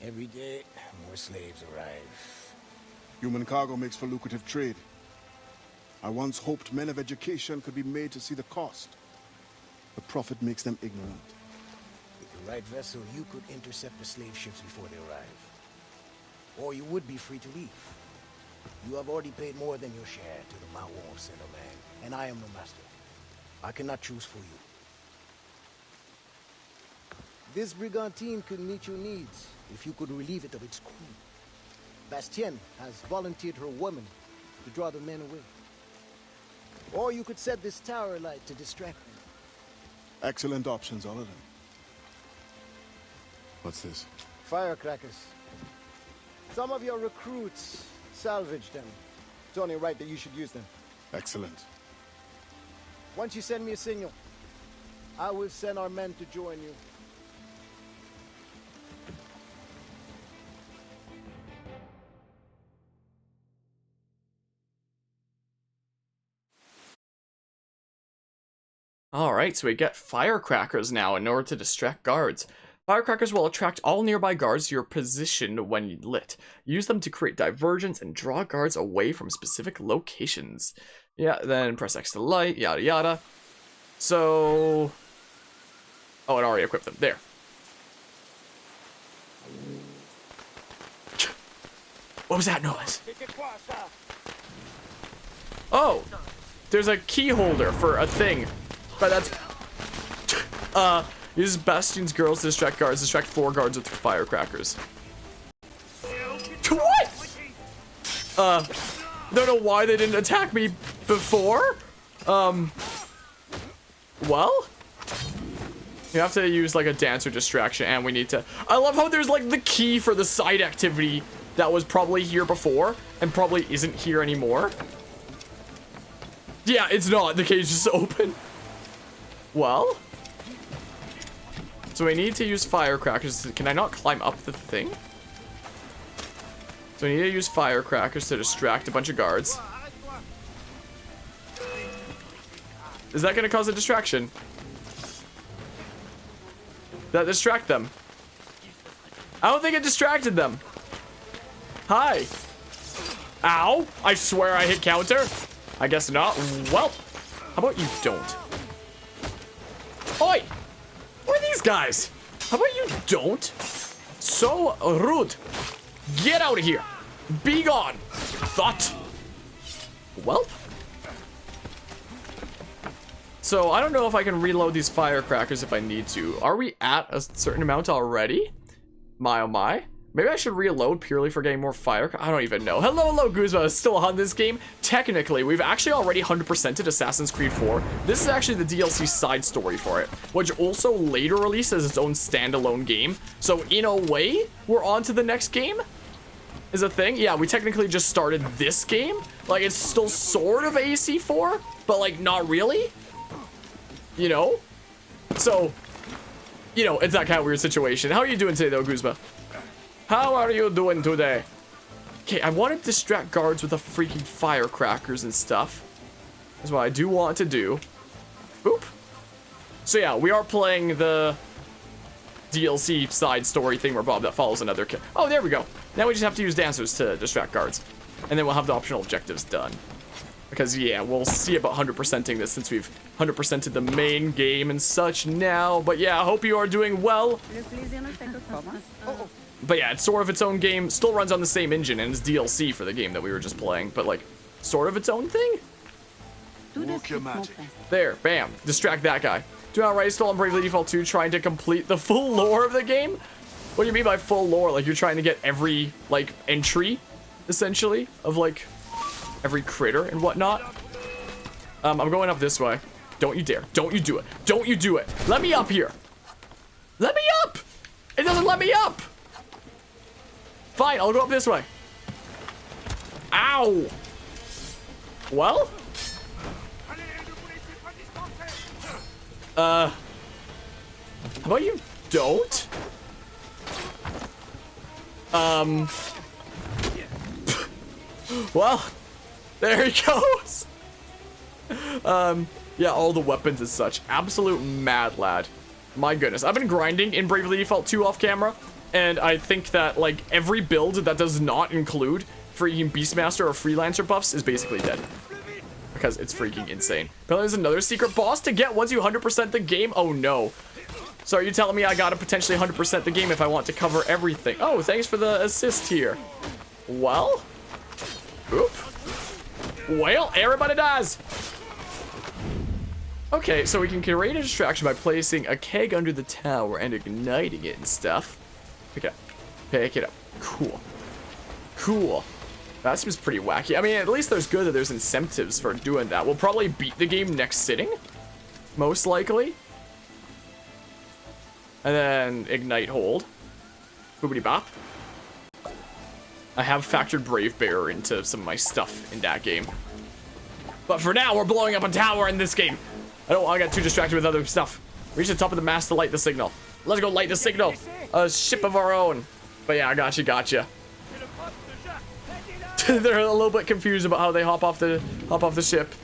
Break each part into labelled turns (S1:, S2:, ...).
S1: Every day, more slaves arrive.
S2: Human cargo makes for lucrative trade. I once hoped men of education could be made to see the cost. The profit makes them ignorant.
S1: With the right vessel, you could intercept the slave ships before they arrive. Or you would be free to leave. You have already paid more than your share to the Mawon Centerman, and I am the master. I cannot choose for you. This brigantine could meet your needs if you could relieve it of its crew. Bastien has volunteered her woman to draw the men away. Or you could set this tower light to distract them.
S2: Excellent options, all of them. What's this?
S1: Firecrackers. Some of your recruits salvaged them. It's only right that you should use them.
S2: Excellent.
S1: Once you send me a signal, I will send our men to join you.
S3: Alright, so we get firecrackers now in order to distract guards. Firecrackers will attract all nearby guards to your position when lit. Use them to create divergence and draw guards away from specific locations. Yeah, then press X to light, yada yada. So... oh, it already equipped them. There. What was that noise? Oh! There's a key holder for a thing. But that's... uses Bastion's girls to distract guards. Distract 4 guards with firecrackers. What? Don't know why they didn't attack me before. Well? You have to use like a dancer distraction, and we need to... I love how there's like the key for the side activity that was probably here before and probably isn't here anymore. Yeah, it's not. The cage is open. Well, so we need to use firecrackers. Can I not climb up the thing? So we need to use firecrackers to distract a bunch of guards. Is that going to cause a distraction? That distract them? I don't think it distracted them. Hi. Ow. I swear I hit counter. I guess not. Well, how about you don't? Oi! Who are these guys? How about you don't? So rude. Get out of here. Be gone. Thought. Well. So I don't know if I can reload these firecrackers if I need to. Are we at a certain amount already? My oh my. Maybe I should reload purely for getting more fire. I don't even know. Hello, Guzma. Still on this game. Technically, we've actually already 100%ed Assassin's Creed 4. This is actually the DLC side story for it, which also later released as its own standalone game. So in a way, we're on to the next game. Is a thing. Yeah, we technically just started this game. Like, it's still sort of AC4, but like not really. You know? So, you know, it's that kind of weird situation. How are you doing today, though, Guzma? How are you doing today? Okay, I want to distract guards with the freaking firecrackers and stuff. That's what I do want to do. Boop. So yeah, we are playing the DLC side story thing where Bob that follows another kid. Oh, there we go. Now we just have to use dancers to distract guards. And then we'll have the optional objectives done. Because yeah, we'll see about 100%ing this since we've 100%ed the main game and such now. But yeah, I hope you are doing well. But yeah, it's sort of its own game. Still runs on the same engine and it's DLC for the game that we were just playing. But like, sort of its own thing?
S2: Work your magic.
S3: There, bam. Distract that guy. Do not right, still on Bravely Default 2 trying to complete the full lore of the game? What do you mean by full lore? Like, you're trying to get every, like, entry, essentially, of, like, every critter and whatnot? I'm going up this way. Don't you dare. Don't you do it. Don't you do it. Let me up here. Let me up! It doesn't let me up! Fine, I'll go up this way. Ow! Well? How about you don't? Well, there he goes. Yeah, all the weapons and such. Absolute mad lad. My goodness. I've been grinding in Bravely Default 2 off camera. And I think that, like, every build that does not include freaking Beastmaster or Freelancer buffs is basically dead. Because it's freaking insane. Apparently there's another secret boss to get once you 100% the game. Oh no. So are you telling me I gotta potentially 100% the game if I want to cover everything? Oh, thanks for the assist here. Well. Oop. Well, everybody dies. Okay, so we can create a distraction by placing a keg under the tower and igniting it and stuff. Pick it up. Pick it up. Cool. Cool. That seems pretty wacky. I mean, at least there's good that there's incentives for doing that. We'll probably beat the game next sitting. Most likely. And then ignite hold. Boobity bop. I have factored Brave Bearer into some of my stuff in that game. But for now, we're blowing up a tower in this game. I got too distracted with other stuff. Reach the top of the mast to light the signal. Let's go light the signal. A ship of our own. But yeah, I gotcha. They're a little bit confused about how they hop off the ship.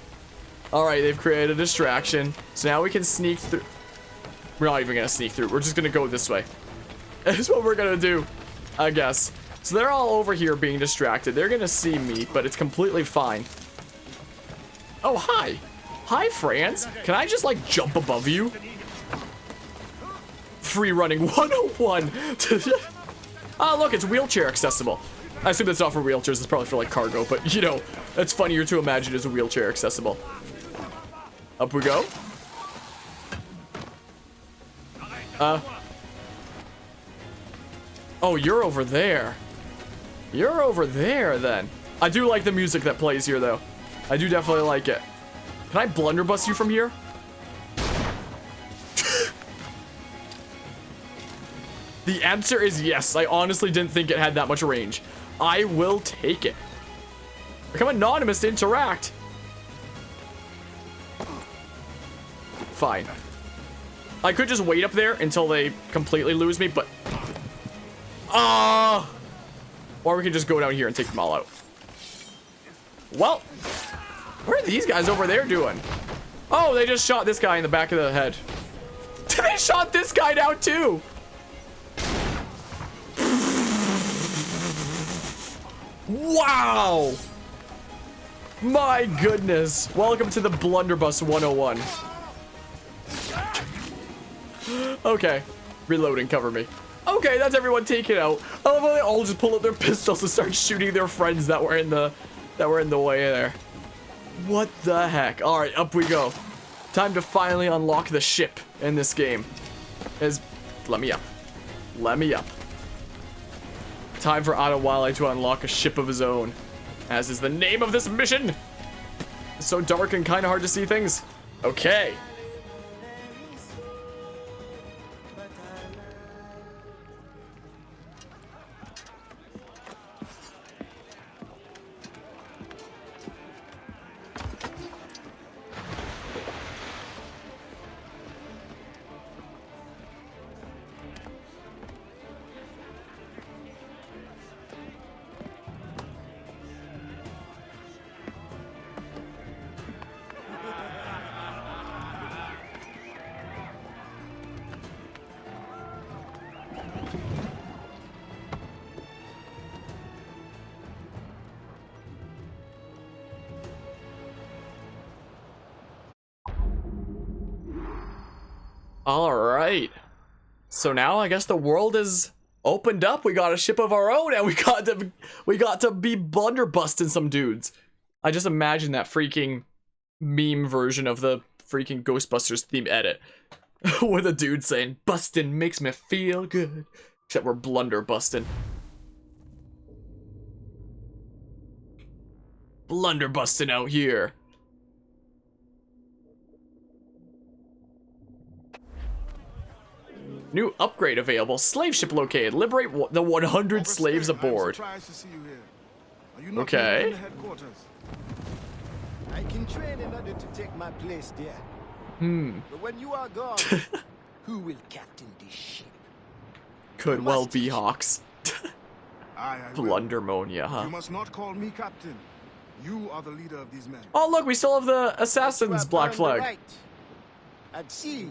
S3: All right, they've created a distraction. So now we can sneak through. We're not even gonna sneak through. We're just gonna go this way. That's what we're gonna do, I guess. So they're all over here being distracted. They're gonna see me, but it's completely fine. Oh, hi. Hi, Franz. Can I just, like, jump above you? Free running 101. Oh, look, it's wheelchair accessible. I assume that's not for wheelchairs. It's probably for, like, cargo. But, you know, it's funnier to imagine as a wheelchair accessible. Up we go. Oh, you're over there. You're over there, then. I do like the music that plays here, though. I do definitely like it. Can I blunderbuss you from here? The answer is yes. I honestly didn't think it had that much range. I will take it. Become anonymous to interact. Fine. I could just wait up there until they completely lose me, but... Or we can just go down here and take them all out. Well... What are these guys over there doing? Oh, they just shot this guy in the back of the head. They shot this guy down too. Wow. My goodness. Welcome to the Blunderbuss 101. Okay. Reloading, cover me. Okay, that's everyone taken out. I love how they all just pull out their pistols and start shooting their friends that were in the way there. What the heck? Alright, up we go. Time to finally unlock the ship in this game. Let me up. Let me up. Time for Adewale to unlock a ship of his own. As is the name of this mission! It's so dark and kinda hard to see things. Okay. Alright. So now I guess the world is opened up. We got a ship of our own and we got to be blunderbusting some dudes. I just imagine that freaking meme version of the freaking Ghostbusters theme edit. With a dude saying, "Bustin' makes me feel good." Except we're blunderbusting. Blunderbusting out here. New upgrade available. Slave ship located. Liberate the 100 slaves aboard. Okay.
S1: I can train in order to take my place there. But when you are gone, who will captain this ship?
S3: Could well be Hawks.
S2: I
S3: Blundermonia, huh?
S2: You must not call me captain. You are the leader of these men.
S3: Oh, look, we still have the assassin's black flag.
S1: Right. At sea,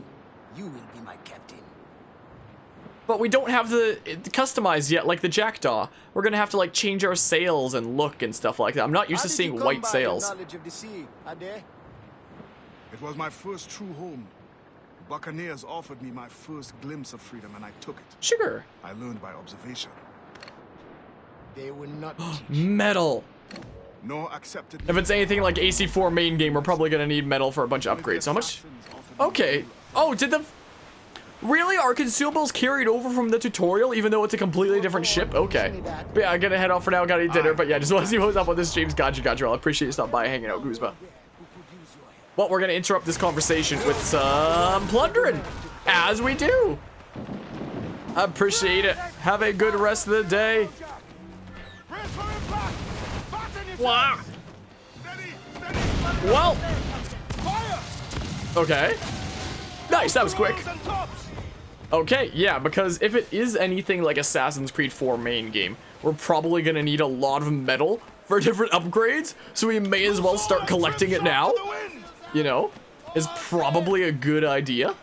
S1: you will be my captain.
S3: But we don't have the customized yet, like the Jackdaw. We're gonna have to like change our sails and look and stuff like that. I'm not used to seeing white sails.
S2: It was my first true home. The Buccaneers offered me my first glimpse of freedom, and I took it.
S3: Sugar.
S2: I learned by observation.
S1: They were not
S3: Metal.
S2: No accepted.
S3: If it's anything like AC4 main game, we're probably gonna need metal for a bunch of upgrades. How much? Okay. Oh, did the... Really? Are consumables carried over from the tutorial, even though it's a completely different ship? Okay. But yeah, I'm gonna head off for now. Gotta eat dinner. But yeah, just want to see what's up with this streams. Gotcha. I appreciate you stopping by, hanging out, Guzma. Well, we're gonna interrupt this conversation with some plundering, as we do. I appreciate it. Have a good rest of the day. Wow. Well. Okay. Nice, that was quick. Okay, yeah, because if it is anything like Assassin's Creed 4 main game, we're probably gonna need a lot of metal for different upgrades, so we may as well start collecting it now. You know, is probably a good idea. And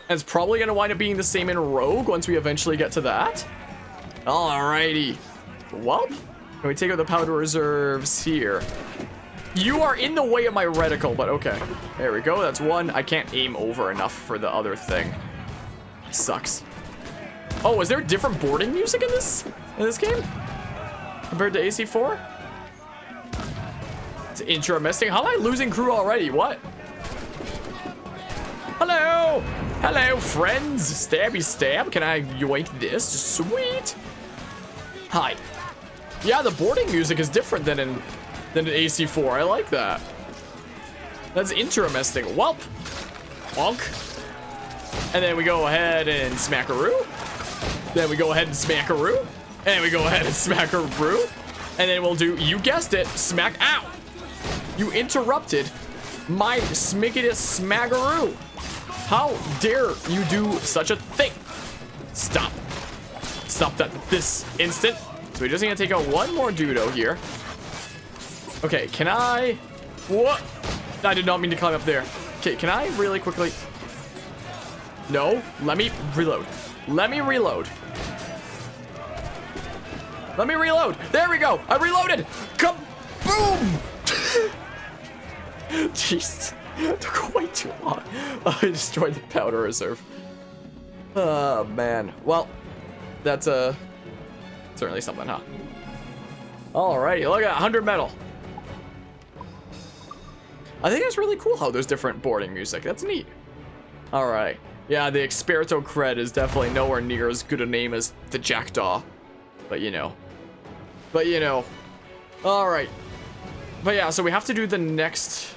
S3: it's probably gonna wind up being the same in Rogue once we eventually get to that. Alrighty. Well, can we take out the powder reserves here? You are in the way of my reticle, but okay. There we go, that's one. I can't aim over enough for the other thing. Sucks. Oh, is there different boarding music in this game? Compared to AC4? It's interesting. How am I losing crew already? What? Hello! Hello, friends! Stabby stab. Can I yoink this? Sweet! Hi. Yeah, the boarding music is different than in AC4. I like that. That's interesting. Welp. Bonk. And then we go ahead and smackaroo. Then we go ahead and smackaroo. And we go ahead and smackaroo. And then we'll do, you guessed it, smack. Ow! You interrupted my smickitus smackaroo. How dare you do such a thing? Stop. Stop that this instant. So we're just gonna take out one more dudo here. Okay, can I... What? I did not mean to climb up there. Okay, can I really quickly... No, let me reload. Let me reload. Let me reload. There we go. I reloaded. Kaboom! Jeez. Took way too long. I destroyed the powder reserve. Oh, man. Well, that's certainly something, huh? Alrighty, look at 100 metal. I think it's really cool how there's different boarding music. That's neat. Alright. Yeah, the Experto cred is definitely nowhere near as good a name as the Jackdaw. But you know. Alright. But yeah, so we have to do the next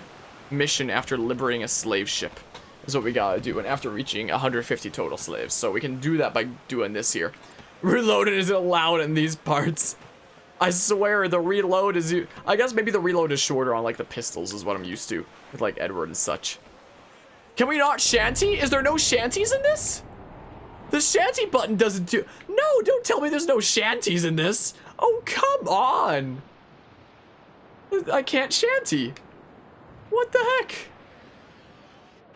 S3: mission after liberating a slave ship. Is what we gotta do. And after reaching 150 total slaves. So we can do that by doing this here. Reloading isn't allowed in these parts. I swear the reload is... I guess maybe the reload is shorter on like the pistols is what I'm used to. With like Edward and such. Can we not shanty? Is there no shanties in this? The shanty button doesn't do... No, don't tell me there's no shanties in this. Oh, come on. I can't shanty. What the heck?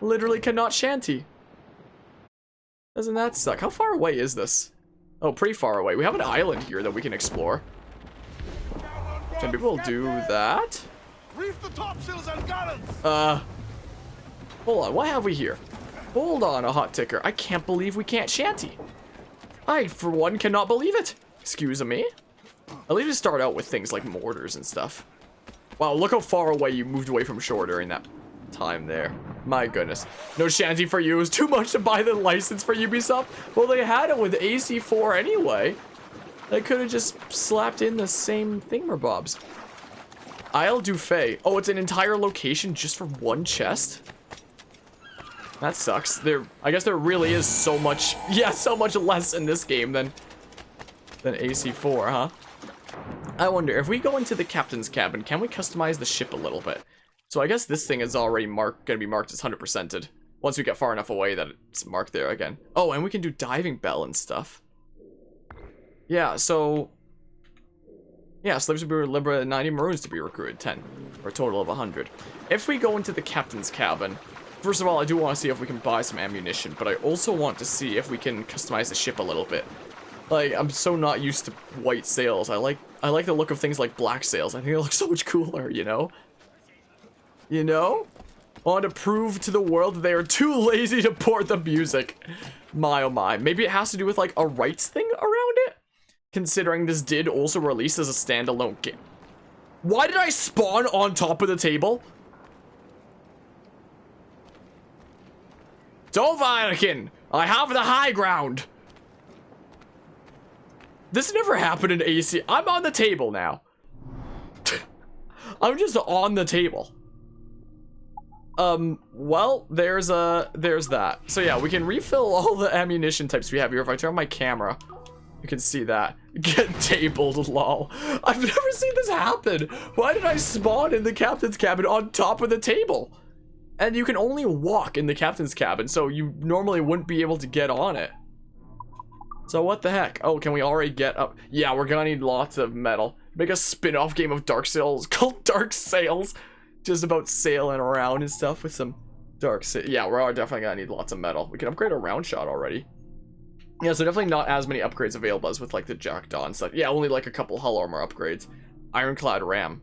S3: Literally cannot shanty. Doesn't that suck? How far away is this? Oh, pretty far away. We have an island here that we can explore. Can people do that?
S2: Reef the topsails and gallants.
S3: Hold on, what have we here? Hold on, a hot ticker. I can't believe we can't shanty. I, for one, cannot believe it. Excuse me. At least to start out with things like mortars and stuff. Wow, look how far away you moved away from shore during that time there. My goodness. No shanty for you. It was too much to buy the license for Ubisoft. Well, they had it with AC4 anyway. They could have just slapped in the same thingamabobs. Isle du Fay. Oh, it's an entire location just for one chest? That sucks. I guess there really is so much, yeah, so much less in this game than AC4, huh? I wonder, if we go into the captain's cabin, can we customize the ship a little bit? So I guess this thing is already gonna be marked as 100%ed. Once we get far enough away that it's marked there again. Oh, and we can do diving bell and stuff. Yeah, so... Yeah, slaves will be liberated, 90 maroons to be recruited, 10. For a total of 100. If we go into the captain's cabin, First of all, I do want to see if we can buy some ammunition, but I also want to see if we can customize the ship a little bit. Like, I'm so not used to white sails. I like the look of things like black sails. I think it looks so much cooler, you know? You know? I want to prove to the world that they are too lazy to port the music. My oh my. Maybe it has to do with like a rights thing around it? Considering this did also release as a standalone game. Why did I spawn on top of the table? Dovanakin! I have the high ground! This never happened in AC. I'm on the table now. I'm just on the table. Well, there's that. So yeah, we can refill all the ammunition types we have here. If I turn on my camera, you can see that. Get tabled, lol. I've never seen this happen. Why did I spawn in the captain's cabin on top of the table? And you can only walk in the captain's cabin, so you normally wouldn't be able to get on it. So what the heck? Oh, can we already get up? Yeah, we're gonna need lots of metal. Make a spin-off game of Dark Sails called Dark Sails. Just about sailing around and stuff with some dark sails. Yeah, we're definitely gonna need lots of metal. We can upgrade a round shot already. Yeah, so definitely not as many upgrades available as with like the Jackdaw and stuff. Yeah, only like a couple hull armor upgrades. Ironclad ram.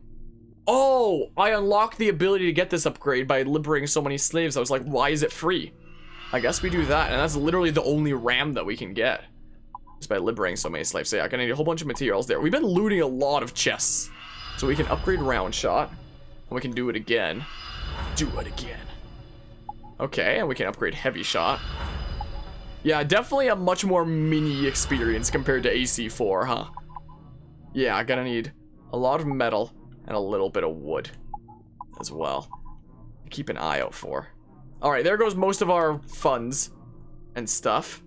S3: Oh, I unlocked the ability to get this upgrade by liberating so many slaves. I was like, why is it free? I guess we do that, and that's literally the only ram that we can get. Just by liberating so many slaves. So yeah, gonna need a whole bunch of materials there. We've been looting a lot of chests. So we can upgrade round shot. And we can do it again. Do it again. Okay, and we can upgrade heavy shot. Yeah, definitely a much more mini experience compared to AC4, huh? Yeah, gonna need a lot of metal and a little bit of wood as well. Keep an eye out for. Alright, there goes most of our funds and stuff.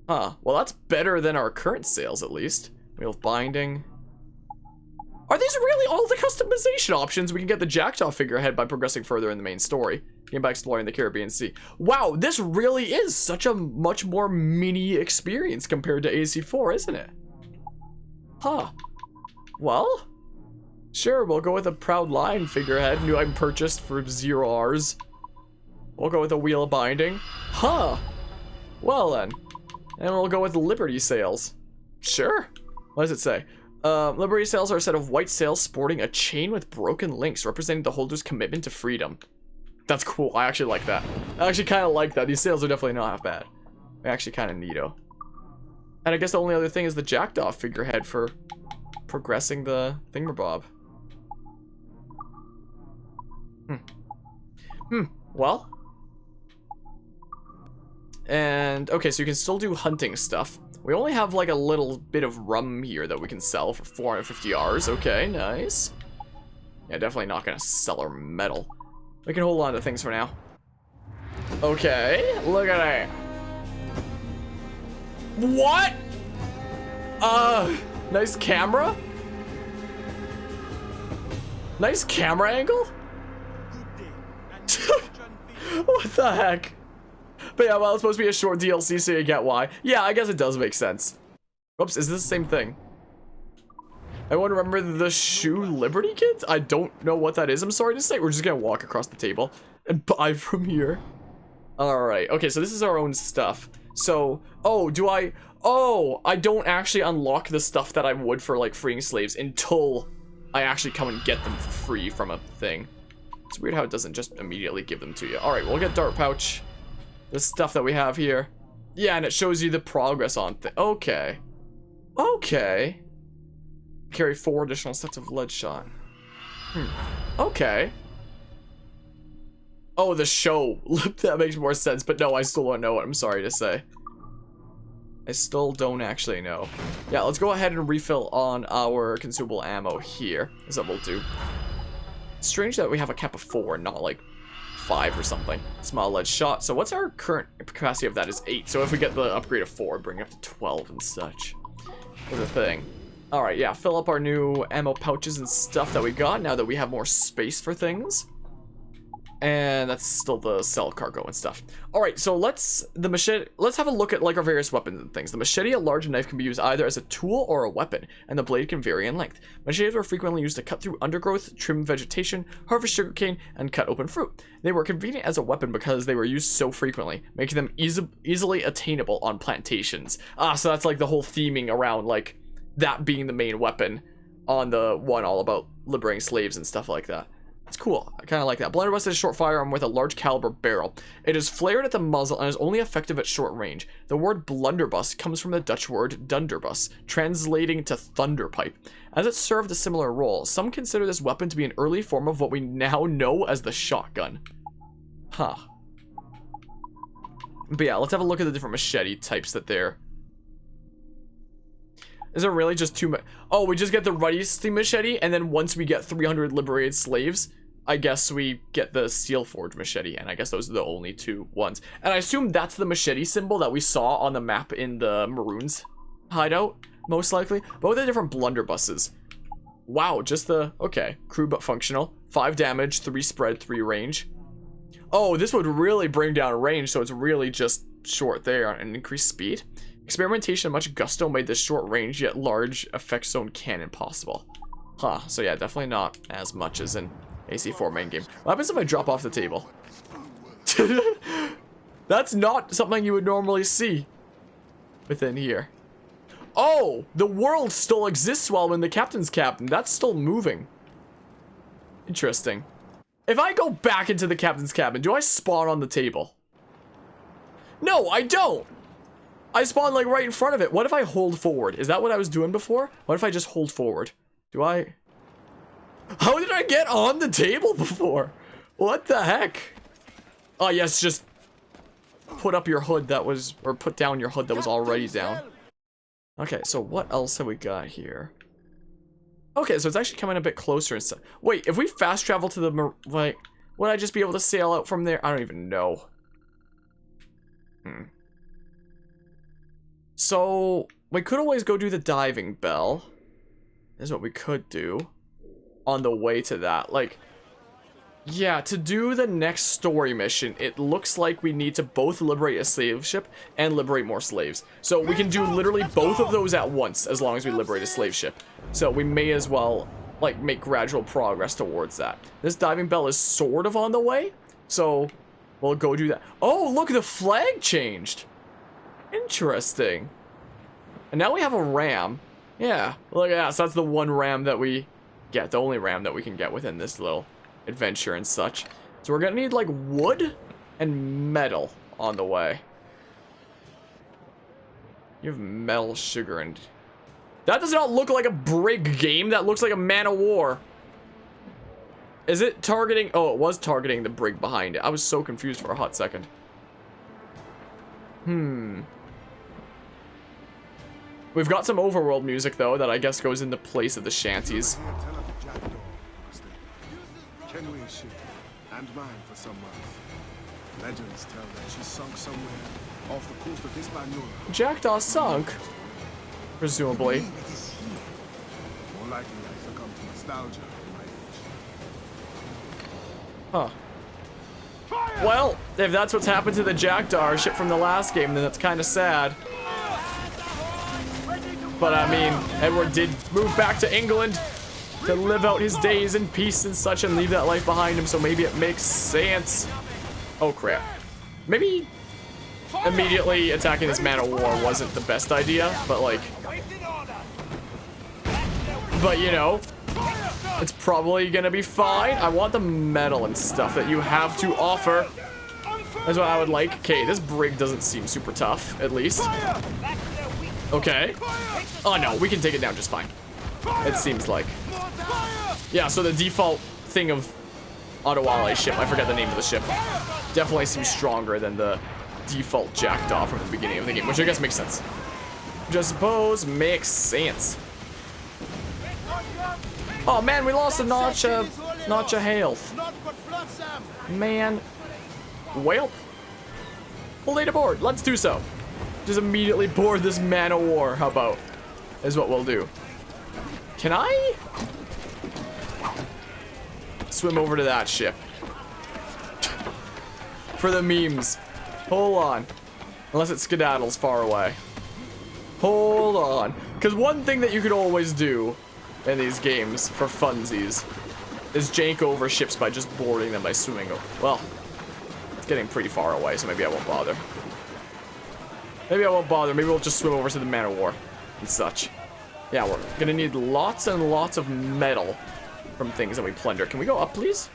S3: Huh, well that's better than our current sales at least. Wheel of binding. Are these really all the customization options? We can get the Jackdaw figurehead by progressing further in the main story. And by exploring the Caribbean Sea. Wow, this really is such a much more mini experience compared to AC4, isn't it? Huh. Well, sure, we'll go with a Proud Lion figurehead, new item purchased for 0 Rs. We'll go with a Wheel of Binding. Huh. Well then. And we'll go with Liberty Sails. Sure. What does it say? Liberty sails are a set of white sails sporting a chain with broken links, representing the holder's commitment to freedom. That's cool. I actually like that. I actually kind of like that. These sails are definitely not half bad. They're actually kind of neato. And I guess the only other thing is the Jackdaw figurehead for progressing the thingamabob. Well. And, okay, so you can still do hunting stuff. We only have like a little bit of rum here that we can sell for 450 Rs. Okay, nice. Yeah, definitely not gonna sell our metal. We can hold on to things for now. Okay, look at that. What? Nice camera? Nice camera angle? What the heck? But yeah, well, it's supposed to be a short DLC, so you get why. Yeah, I guess it does make sense. Oops, is this the same thing? Anyone remember the Shoe Liberty Kit? I don't know what that is, I'm sorry to say. We're just gonna walk across the table and buy from here. Alright, okay, so this is our own stuff. So, oh, I don't actually unlock the stuff that I would for, like, freeing slaves until I actually come and get them for free from a thing. It's weird how it doesn't just immediately give them to you. Alright, we'll get Dart Pouch. The stuff that we have here. Yeah, and it shows you the progress on things. Okay. Okay. Carry 4 additional sets of lead shot. Okay. Oh, the show. That makes more sense, but no, I still don't know it. I'm sorry to say. I still don't actually know. Yeah, let's go ahead and refill on our consumable ammo here. Is that we'll do. It's strange that we have a cap of 4, not like 5 or something. Small lead shot. So what's our current capacity of that is 8. So if we get the upgrade of 4, bring it up to 12 and such. Is a thing. Alright, yeah, fill up our new ammo pouches and stuff that we got now that we have more space for things. And that's still the cell cargo and stuff. All right, so let's have a look at like our various weapons and things. The machete, a large knife, can be used either as a tool or a weapon, and the blade can vary in length. Machetes were frequently used to cut through undergrowth, trim vegetation, harvest sugarcane, and cut open fruit. They were convenient as a weapon because they were used so frequently, making them easily attainable on plantations. So that's like the whole theming around like that being the main weapon on the one all about liberating slaves and stuff like that. It's cool. I kind of like that. Blunderbuss is a short firearm with a large caliber barrel. It is flared at the muzzle and is only effective at short range. The word blunderbuss comes from the Dutch word dunderbuss, translating to thunderpipe. As it served a similar role, some consider this weapon to be an early form of what we now know as the shotgun. Huh. But yeah, let's have a look at the different machete types that there. Is there really just two? Oh, we just get the rusty machete, and then once we get 300 liberated slaves, I guess we get the steel forge machete, and I guess those are the only two ones. And I assume that's the machete symbol that we saw on the map in the Maroons hideout, most likely. Both are different blunderbusses. Wow, just the, okay, crude but functional. 5 damage, 3 spread, 3 range. Oh, this would really bring down range, so it's really just short there and increased speed. Experimentation and much gusto made this short range yet large effect zone cannon possible. Huh, so yeah, definitely not as much as in AC4 main game. What happens if I drop off the table? That's not something you would normally see within here. Oh, the world still exists while I'm in the captain's cabin. That's still moving. Interesting. If I go back into the captain's cabin, do I spawn on the table? No, I don't. I spawned like right in front of it. What if I hold forward? Is that what I was doing before? What if I just hold forward? Do I? How did I get on the table before? What the heck? Oh yes, just put up your hood that was, or put down your hood that was already down. Okay, so what else have we got here? Okay, so it's actually coming a bit closer and stuff. Wait, if we fast travel to the, like, would I just be able to sail out from there? I don't even know. So, we could always go do the diving bell. Is what we could do on the way to that. Like, yeah, to do the next story mission, it looks like we need to both liberate a slave ship and liberate more slaves. So we can do literally both of those at once as long as we liberate a slave ship. So we may as well, like, make gradual progress towards that. This diving bell is sort of on the way, so we'll go do that. Oh, look, the flag changed. Interesting. And now we have a ram. Yeah, look at that. So that's the one ram that we get, the only ram that we can get within this little adventure and such. So we're gonna need like wood and metal on the way. You have metal, sugar, and that does not look like a brig game. That looks like a man of war. Is it targeting? Oh, it was targeting the brig behind it. I was so confused for a hot second. We've got some overworld music though that I guess goes into place of the shanties.
S2: And mine for some months. Legends tell that she sunk somewhere off the coast of Hispaniola.
S3: Jackdaw sunk, presumably.
S2: More likely I succumb to nostalgia in my age.
S3: Huh. Well, if that's what's happened to the Jackdaw ship from the last game, then that's kind of sad. But I mean, Edward did move back to England to live out his days in peace and such and leave that life behind him, so maybe it makes sense. Oh crap. Maybe immediately attacking this man of war wasn't the best idea, but like, but you know, it's probably gonna be fine. I want the metal and stuff that you have to offer. That's what I would like. Okay, this brig doesn't seem super tough, at least. Okay. Oh no, we can take it down just fine. It seems like. Yeah, so the default thing of Ottawale's ship, I forget the name of the ship, definitely seems stronger than the default Jackdaw from the beginning of the game, which I guess makes sense. Which I suppose makes sense. Oh man, we lost a notch of health. Man. Well, we'll lead aboard. Let's do so. Just immediately board this man of war. How about? Is what we'll do. Can I swim over to that ship? for the memes. Hold on. Unless it skedaddles far away. Hold on. Because one thing that you could always do in these games for funsies is jank over ships by just boarding them by swimming. Well, it's getting pretty far away, so maybe I won't bother. Maybe I won't bother. Maybe we'll just swim over to the man of war and such. Yeah, we're gonna need lots and lots of metal from things that we plunder. Can we go up, please?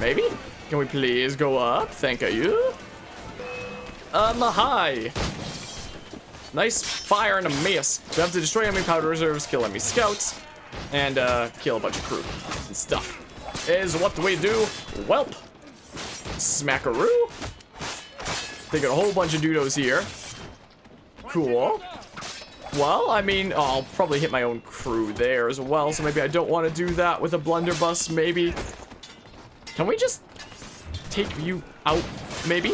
S3: Maybe? Can we please go up? Thank you. Hi. Nice fire and a miss. We have to destroy enemy powder reserves, kill enemy scouts, and kill a bunch of crew and stuff. Is what we do. Welp. Smackaroo. Taking a whole bunch of doodles here. Cool. Well, I mean, I'll probably hit my own crew there as well, so maybe I don't want to do that with a blunderbuss, maybe. Can we just take you out, maybe?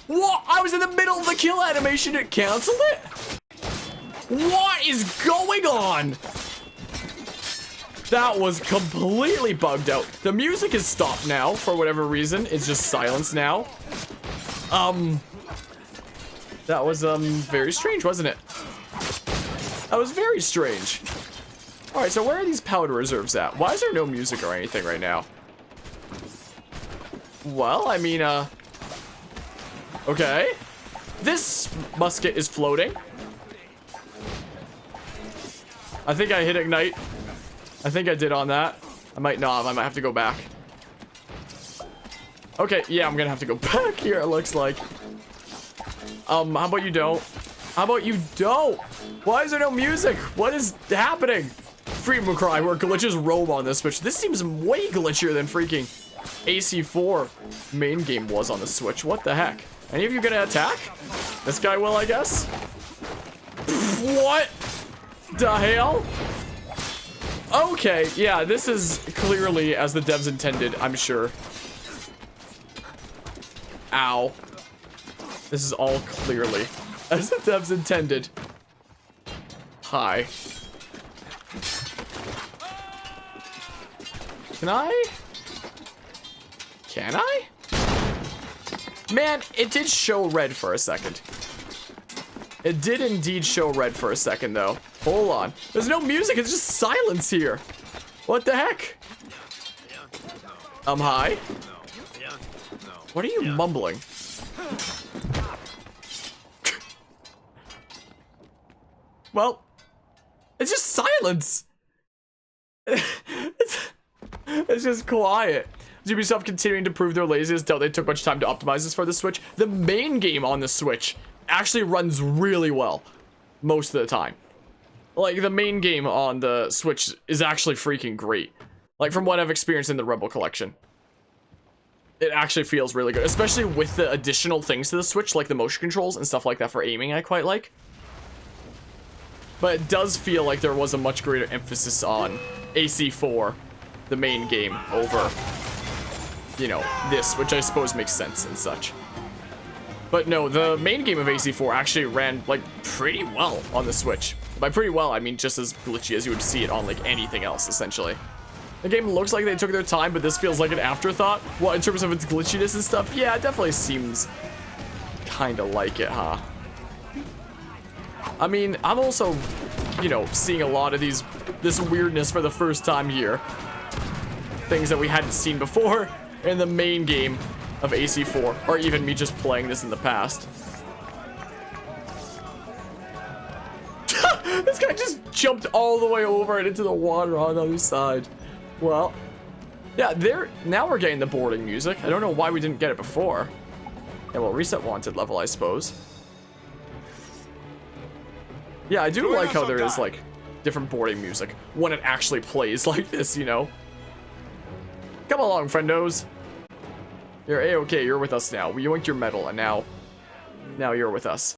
S3: What? I was in the middle of the kill animation, it canceled it? What is going on? That was completely bugged out. The music is stopped now, for whatever reason. It's just silence now. That was, very strange, wasn't it? That was very strange. Alright, so where are these powder reserves at? Why is there no music or anything right now? Well, I mean, okay. This musket is floating. I think I hit ignite. I think I did on that. I might not. I might have to go back. Okay, yeah, I'm gonna have to go back here, it looks like. How about you don't? How about you don't? Why is there no music? What is happening? Freedom cry where glitches roam on this Switch. This seems way glitchier than freaking AC4 main game was on the Switch. What the heck? Any of you gonna attack? This guy will, I guess. What the hell? Okay, yeah, this is clearly as the devs intended, I'm sure. Ow. This is all clearly as the devs intended. Hi. Can I? Can I? Man, it did show red for a second. It did indeed show red for a second, though. Hold on. There's no music. It's just silence here. What the heck? Hi? What are you mumbling? Well, it's just silence. It's just quiet. Is Ubisoft continuing to prove their laziness? Doubt they took much time to optimize this for the Switch. The main game on the Switch actually runs really well most of the time. Like, the main game on the Switch is actually freaking great. Like, from what I've experienced in the Rebel Collection. It actually feels really good, especially with the additional things to the Switch, like the motion controls and stuff like that for aiming I quite like. But it does feel like there was a much greater emphasis on AC4, the main game, over, you know, this, which I suppose makes sense and such. But no, the main game of AC4 actually ran, like, pretty well on the Switch. By pretty well, I mean just as glitchy as you would see it on, like, anything else, essentially. The game looks like they took their time, but this feels like an afterthought. Well, in terms of its glitchiness and stuff, yeah, it definitely seems kind of like it, huh? I mean, I'm also, you know, seeing a lot of this weirdness for the first time here. Things that we hadn't seen before in the main game of AC4, or even me just playing this in the past. This guy just jumped all the way over and into the water on the other side. Well, yeah, now we're getting the boarding music. I don't know why we didn't get it before. Yeah, well, reset wanted level, I suppose. Yeah, I do like how there is, like, different boarding music when it actually plays like this, you know? Come along, friendos. You're A-okay, you're with us now. We yoinked your medal, and now you're with us.